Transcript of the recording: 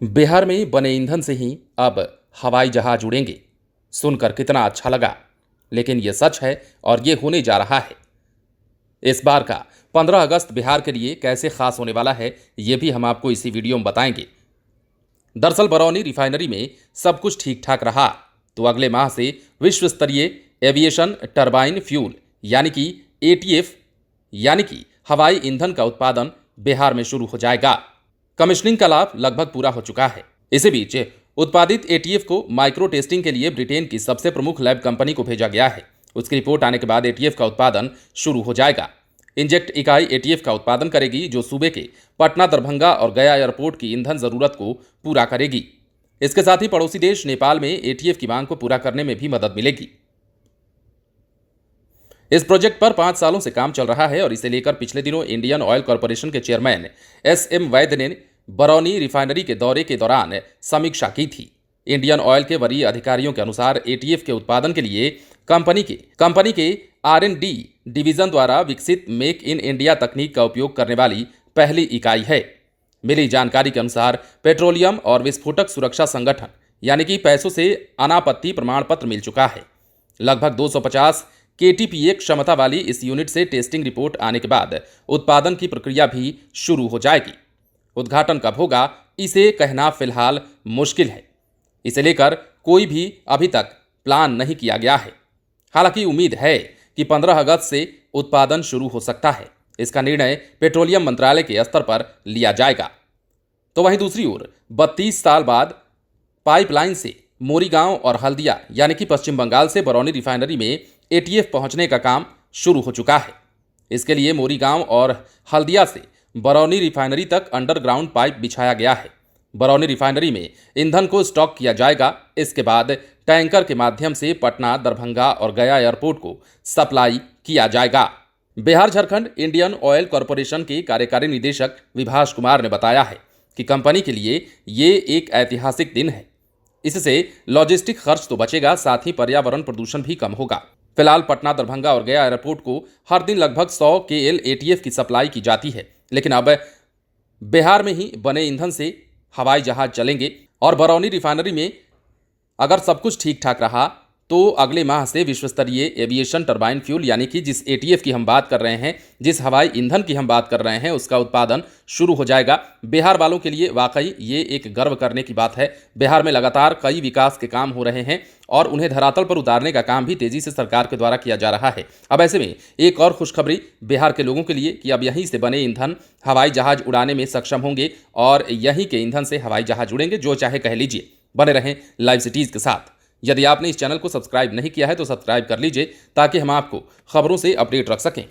बिहार में बने ईंधन से ही अब हवाई जहाज उड़ेंगे। सुनकर कितना अच्छा लगा, लेकिन यह सच है और ये होने जा रहा है। इस बार का 15 अगस्त बिहार के लिए कैसे खास होने वाला है, ये भी हम आपको इसी वीडियो में बताएंगे। दरअसल बरौनी रिफाइनरी में सब कुछ ठीक ठाक रहा तो अगले माह से विश्व स्तरीय एविएशन टरबाइन फ्यूल यानी कि एटीएफ यानी कि हवाई ईंधन का उत्पादन बिहार में शुरू हो जाएगा। कमिश्निंग का लाभ लगभग पूरा हो चुका है। इसी बीच उत्पादित एटीएफ को माइक्रो टेस्टिंग के लिए ब्रिटेन की सबसे प्रमुख लैब कंपनी को भेजा गया है। उसकी रिपोर्ट आने के बाद एटीएफ का उत्पादन शुरू हो जाएगा। इंजेक्ट इकाई एटीएफ का उत्पादन करेगी, जो सूबे के पटना, दरभंगा और गया एयरपोर्ट की ईंधन जरूरत को पूरा करेगी। इसके साथ ही पड़ोसी देश नेपाल में एटीएफ की मांग को पूरा करने में भी मदद मिलेगी। इस प्रोजेक्ट पर 5 सालों से काम चल रहा है और इसे लेकर पिछले दिनों इंडियन ऑयल कॉरपोरेशन के चेयरमैन एस.एम. वैद्य ने बरौनी रिफाइनरी के दौरे के दौरान समीक्षा की थी। इंडियन ऑयल के वरीय अधिकारियों के अनुसार एटीएफ के उत्पादन के लिए कंपनी के R&D डिवीजन द्वारा विकसित मेक इन इंडिया तकनीक का उपयोग करने वाली पहली इकाई है। मिली जानकारी के अनुसार पेट्रोलियम और विस्फोटक सुरक्षा संगठन यानी कि पैसों से अनापत्ति प्रमाण पत्र मिल चुका है। लगभग 250 KTPA क्षमता वाली इस यूनिट से टेस्टिंग रिपोर्ट आने के बाद उत्पादन की प्रक्रिया भी शुरू हो जाएगी। उद्घाटन कब होगा, इसे कहना फिलहाल मुश्किल है। इसे लेकर कोई भी अभी तक प्लान नहीं किया गया है। हालांकि उम्मीद है कि 15 अगस्त से उत्पादन शुरू हो सकता है। इसका निर्णय पेट्रोलियम मंत्रालय के स्तर पर लिया जाएगा। तो वहीं दूसरी ओर 32 साल बाद पाइपलाइन से मोरीगांव और हल्दिया यानी कि पश्चिम बंगाल से बरौनी रिफाइनरी में एटीएफ पहुंचने का काम शुरू हो चुका है। इसके लिए मोरीगांव और हल्दिया से बरौनी रिफाइनरी तक अंडरग्राउंड पाइप बिछाया गया है। बरौनी रिफाइनरी में ईंधन को स्टॉक किया जाएगा। इसके बाद टैंकर के माध्यम से पटना, दरभंगा और गया एयरपोर्ट को सप्लाई किया जाएगा। Bihar Jharkhand Indian oil corporation के कार्यकारी निदेशक विभाष कुमार ने बताया है कि कंपनी के लिए ये एक ऐतिहासिक दिन है। इससे लॉजिस्टिक खर्च तो बचेगा, साथ ही पर्यावरण प्रदूषण भी कम होगा। फिलहाल पटना, दरभंगा और गया एयरपोर्ट को हर दिन लगभग 100 KL एटीएफ की सप्लाई की जाती है, लेकिन अब बिहार में ही बने ईंधन से हवाई जहाज चलेंगे और बरौनी रिफाइनरी में अगर सब कुछ ठीक ठाक रहा तो अगले माह से विश्व स्तरीय एविएशन टरबाइन फ्यूल यानी कि जिस एटीएफ की हम बात कर रहे हैं, जिस हवाई ईंधन की हम बात कर रहे हैं, उसका उत्पादन शुरू हो जाएगा। बिहार वालों के लिए वाकई ये एक गर्व करने की बात है। बिहार में लगातार कई विकास के काम हो रहे हैं और उन्हें धरातल पर उतारने का काम भी तेजी से सरकार के द्वारा किया जा रहा है। अब ऐसे में एक और खुशखबरी बिहार के लोगों के लिए कि अब यहीं से बने ईंधन हवाई जहाज उड़ाने में सक्षम होंगे और यहीं के ईंधन से हवाई जहाज उड़ेंगे, जो चाहे कह लीजिए। बने रहें लाइव सिटीज के साथ। यदि आपने इस चैनल को सब्सक्राइब नहीं किया है तो सब्सक्राइब कर लीजिए, ताकि हम आपको खबरों से अपडेट रख सकें।